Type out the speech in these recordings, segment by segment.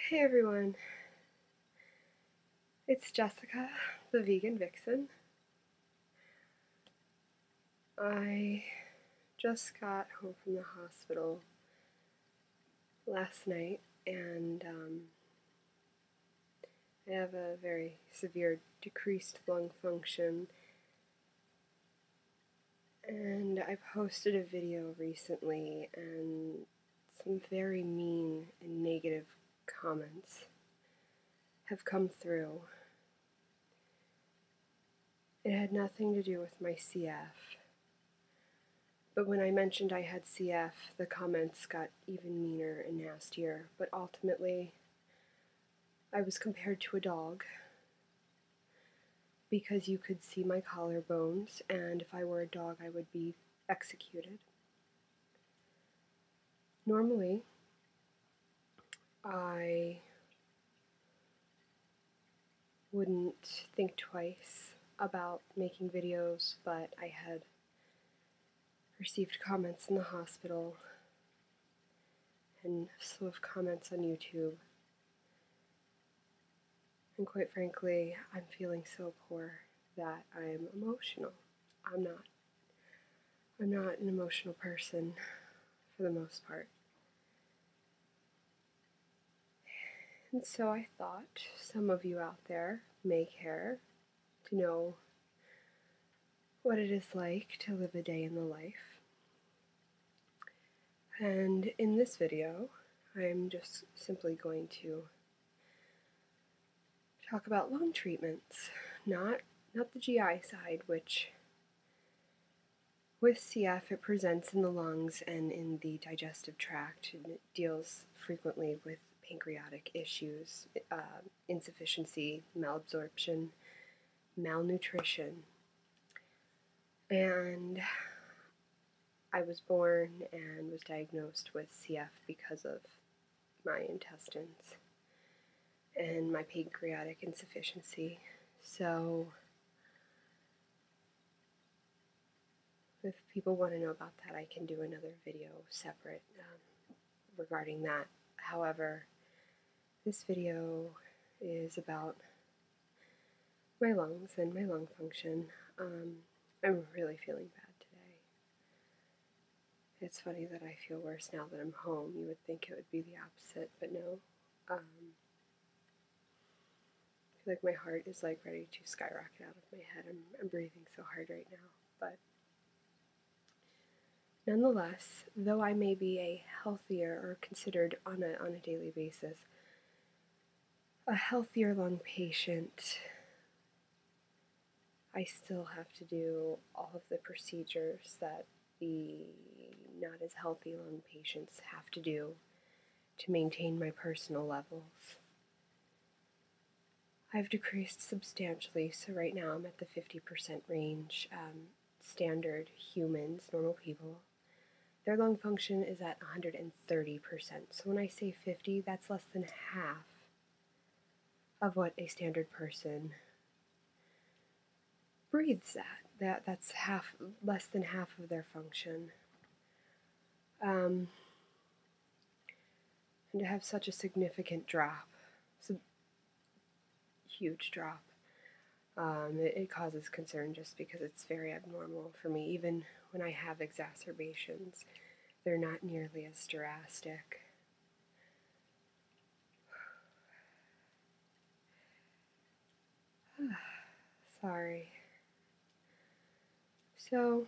Hey everyone, it's Jessica, the Vegan Vixen. I just got home from the hospital last night and I have a very severe decreased lung function, and I posted a video recently and some very mean and negative comments have come through. It had nothing to do with my CF. But when I mentioned I had CF, the comments got even meaner and nastier. But ultimately, I was compared to a dog because you could see my collarbones, and if I were a dog, I would be executed. Normally, I wouldn't think twice about making videos, but I had received comments in the hospital and a slew of comments on YouTube. And quite frankly, I'm feeling so poor that I'm emotional. I'm not an emotional person for the most part. And so I thought some of you out there may care to know what it is like to live a day in the life. And in this video, I'm just simply going to talk about lung treatments, not the GI side, which with CF it presents in the lungs and in the digestive tract, and it deals frequently with pancreatic issues, insufficiency, malabsorption, malnutrition. And I was born and was diagnosed with CF because of my intestines and my pancreatic insufficiency. So if people want to know about that, I can do another video separate regarding that. However, this video is about my lungs and my lung function. I'm really feeling bad today. It's funny that I feel worse now that I'm home. You would think it would be the opposite, but no. I feel like my heart is like ready to skyrocket out of my head. I'm breathing so hard right now, but nonetheless, though I may be a healthier, or considered on a daily basis, a healthier lung patient, I still have to do all of the procedures that the not as healthy lung patients have to do to maintain my personal levels. I've decreased substantially, so right now I'm at the 50% range. Standard humans, normal people, their lung function is at 130%. So when I say 50, that's less than half of what a standard person breathes at. That's less than half of their function. And to have such a significant drop, huge drop, it causes concern just because it's very abnormal for me. Even when I have exacerbations, they're not nearly as drastic. Sorry. So,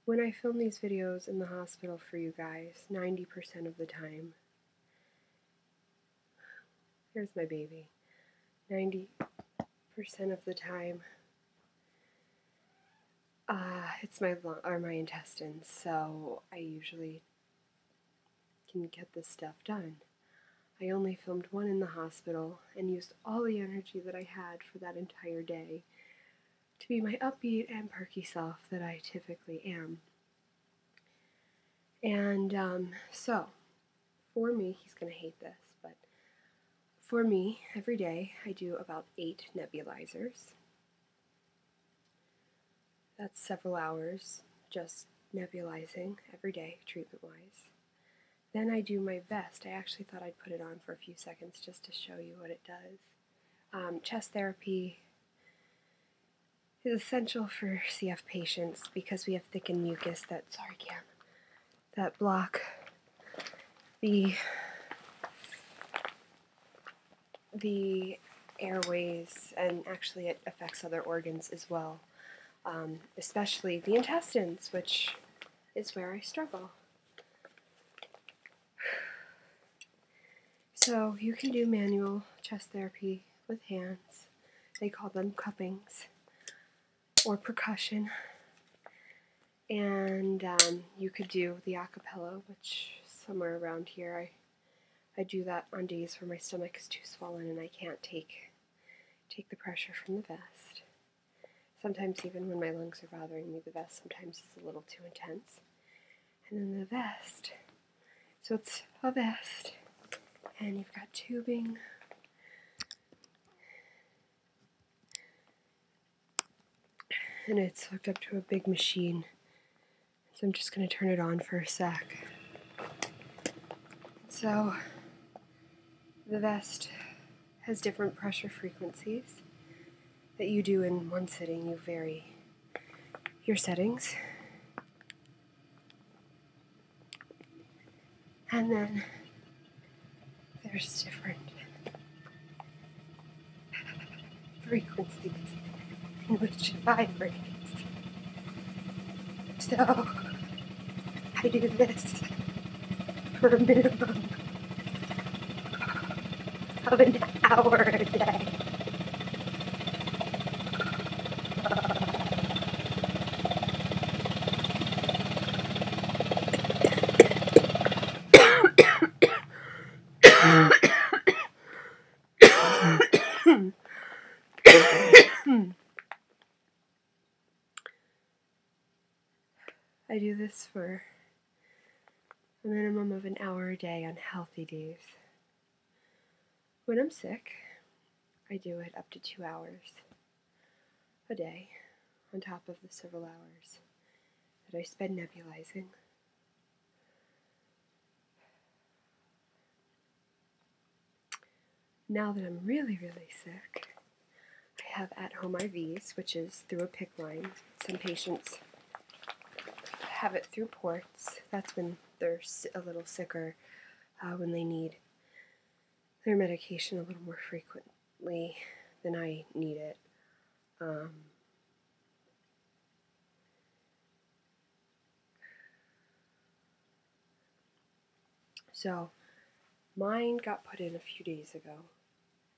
when I film these videos in the hospital for you guys, 90% of the time, here's my baby, 90% of the time, it's my intestines, so I usually can get this stuff done. I only filmed one in the hospital and used all the energy that I had for that entire day to be my upbeat and perky self that I typically am. And so, for me, he's going to hate this, but for me, every day I do about 8 nebulizers. That's several hours just nebulizing every day, treatment-wise. then I do my vest. I actually thought I'd put it on for a few seconds just to show you what it does. Chest therapy is essential for CF patients because we have thickened mucus that block the airways, and actually it affects other organs as well, especially the intestines, which is where I struggle. So you can do manual chest therapy with hands. They call them cuppings or percussion. And you could do the acapella, which somewhere around here I do that on days where my stomach is too swollen and I can't take the pressure from the vest. Sometimes even when my lungs are bothering me, the vest sometimes is a little too intense. And then the vest, so it's a vest, and you've got tubing. And it's hooked up to a big machine. So I'm just going to turn it on for a sec. So the vest has different pressure frequencies that you do in one sitting. You vary your settings. And then there's different frequencies in which it vibrates. So I do this for a minimum of an hour a day. I do this for a minimum of an hour a day on healthy days. When I'm sick, I do it up to 2 hours a day on top of the several hours that I spend nebulizing. Now that I'm really, really sick, I have at-home IVs, which is through a PICC line. Some patients have it through ports. That's when they're a little sicker, when they need their medication a little more frequently than I need it. So mine got put in a few days ago.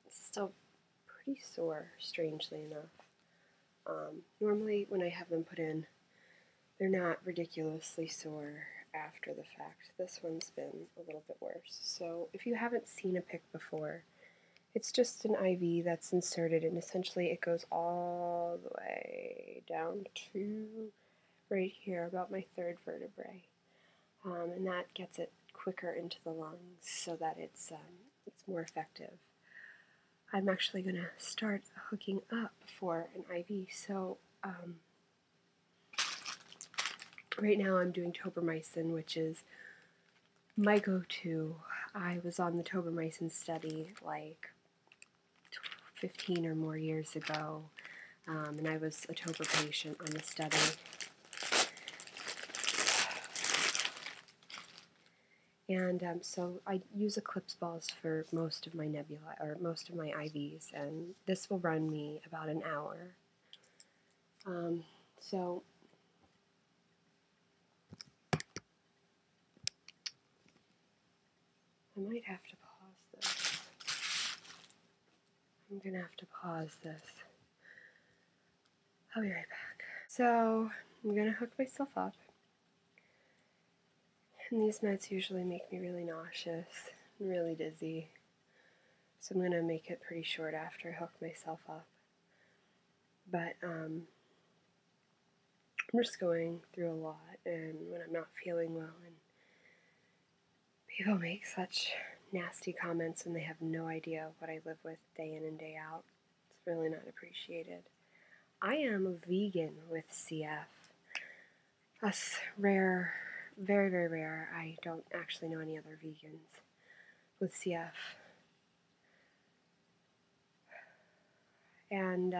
It's still pretty sore, strangely enough. Normally when I have them put in, they're not ridiculously sore after the fact. This one's been a little bit worse. So if you haven't seen a PICC before, it's just an IV that's inserted, and essentially it goes all the way down to right here, about my third vertebrae. And that gets it quicker into the lungs so that it's more effective. I'm actually going to start hooking up for an IV. So right now I'm doing tobramycin, which is my go-to. I was on the tobramycin study like 15 or more years ago, and I was a Tober patient on the study. And so I use Eclipse balls for most of my nebula, or most of my IVs, and this will run me about an hour. So I might have to pause this. I'm going to have to pause this. I'll be right back. So I'm going to hook myself up. And these meds usually make me really nauseous and really dizzy. So I'm going to make it pretty short after I hook myself up. But I'm just going through a lot, and when I'm not feeling well, and people make such nasty comments and they have no idea what I live with day in and day out. It's really not appreciated. I am a vegan with CF. Us rare very, very rare. I don't actually know any other vegans with CF. And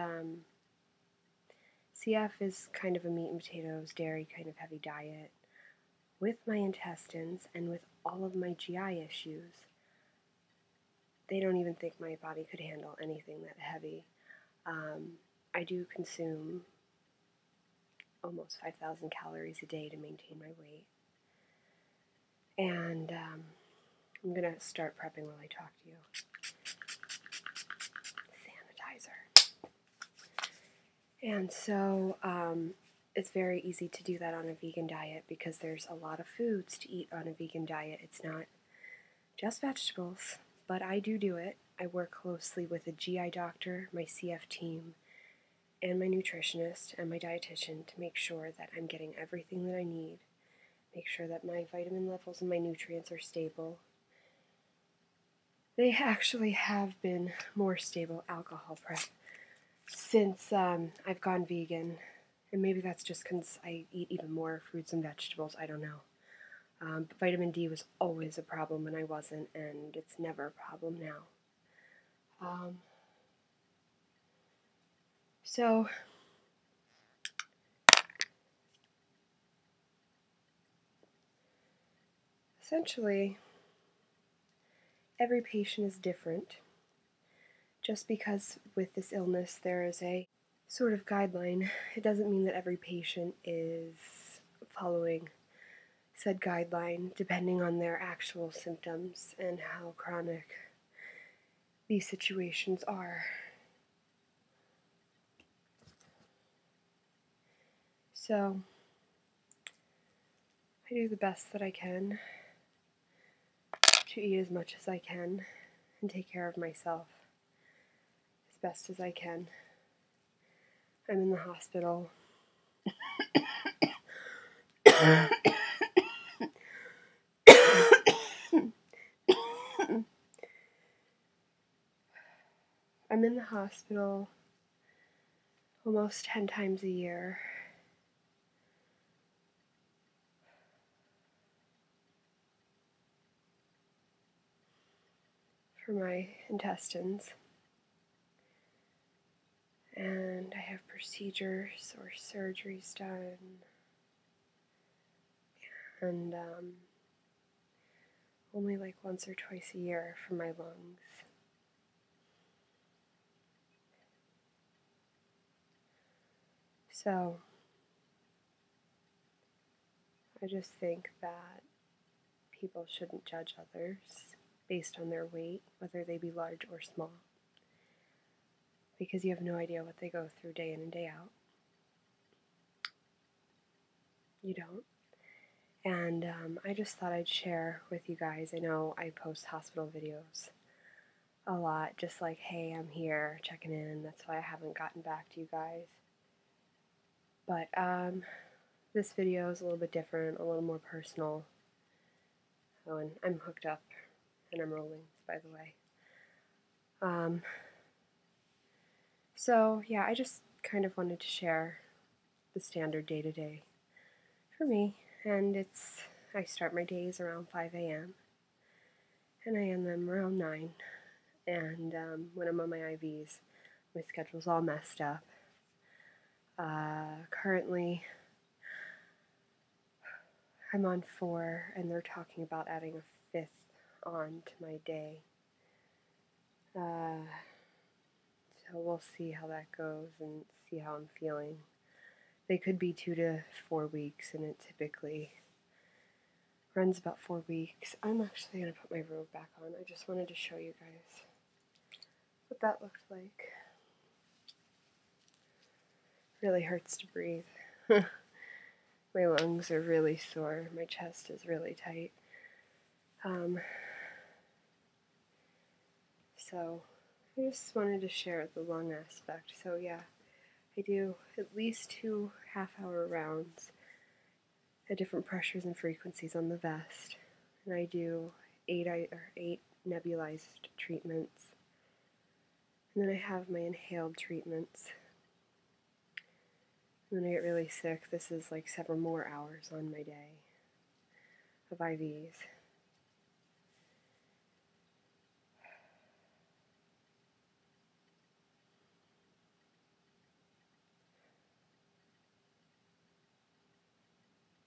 CF is kind of a meat and potatoes, dairy kind of heavy diet. With my intestines and with all of my GI issues, they don't even think my body could handle anything that heavy. I do consume almost 5,000 calories a day to maintain my weight. And I'm going to start prepping while I talk to you. Sanitizer. And so it's very easy to do that on a vegan diet because there's a lot of foods to eat on a vegan diet. It's not just vegetables, but I do it. I work closely with a GI doctor, my CF team, and my nutritionist and my dietitian to make sure that I'm getting everything that I need, make sure that my vitamin levels and my nutrients are stable. They actually have been more stable, alcohol prep, since I've gone vegan, and maybe that's just because I eat even more fruits and vegetables, I don't know. But vitamin D was always a problem when I wasn't, and it's never a problem now. So essentially, every patient is different. Just because with this illness there is a sort of guideline, it doesn't mean that every patient is following said guideline depending on their actual symptoms and how chronic these situations are. So I do the best that I can to eat as much as I can and take care of myself as best as I can. I'm in the hospital. I'm in the hospital almost 10 times a year. For my intestines. And I have procedures or surgeries done. And only like once or twice a year for my lungs. So I just think that people shouldn't judge others based on their weight, whether they be large or small, because you have no idea what they go through day in and day out. You don't. And I just thought I'd share with you guys. I know I post hospital videos a lot, just like, hey, I'm here, checking in. That's why I haven't gotten back to you guys. But this video is a little bit different, a little more personal. Oh, and I'm hooked up, and I'm rolling, by the way. So, yeah, I just kind of wanted to share the standard day-to-day for me. And I start my days around 5 a.m. and I end them around 9. And when I'm on my IVs, my schedule's all messed up. Currently, I'm on 4, and they're talking about adding a 5th on to my day. So we'll see how that goes and see how I'm feeling. They could be 2 to 4 weeks, and it typically runs about 4 weeks. I'm actually going to put my robe back on. I just wanted to show you guys what that looks like. Really hurts to breathe. My lungs are really sore. My chest is really tight. So I just wanted to share the lung aspect. So yeah, I do at least 2 half-hour rounds at different pressures and frequencies on the vest. And I do 8 nebulized treatments. And then I have my inhaled treatments. And when I get really sick, this is like several more hours on my day. of IVs.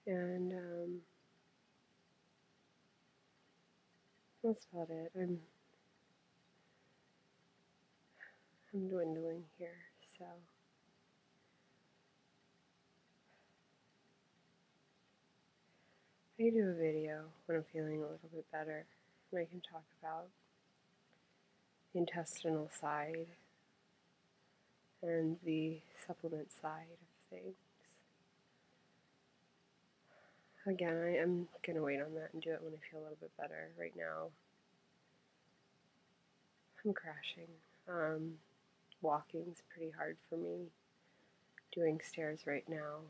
And that's about it. I'm dwindling here, so I can do a video when I'm feeling a little bit better, and I can talk about the intestinal side and the supplement side of things. Again, I'm going to wait on that and do it when I feel a little bit better. Right now, I'm crashing. Walking's pretty hard for me. Doing stairs right now,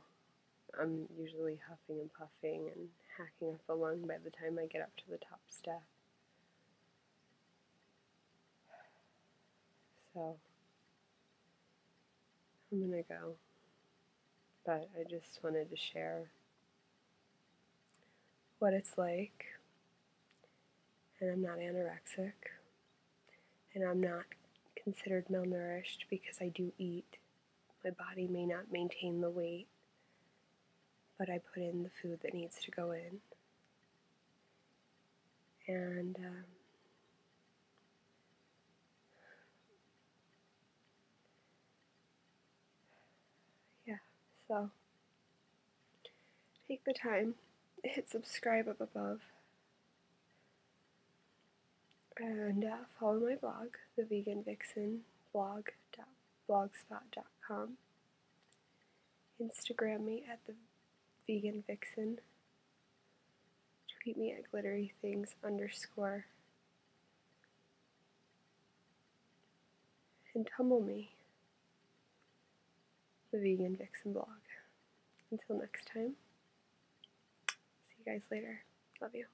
I'm usually huffing and puffing and hacking up a lung by the time I get up to the top step. So, I'm going to go. But I just wanted to share what it's like. And I'm not anorexic. And I'm not considered malnourished because I do eat. My body may not maintain the weight, but I put in the food that needs to go in. And yeah, so take the time, hit subscribe up above, and follow my blog, TheVeganVixenBlog.blogspot.com. Instagram me at TheVeganVixen. Tweet me at glitterythings_. And tumble me, TheVeganVixenBlog. Until next time, see you guys later. Love you.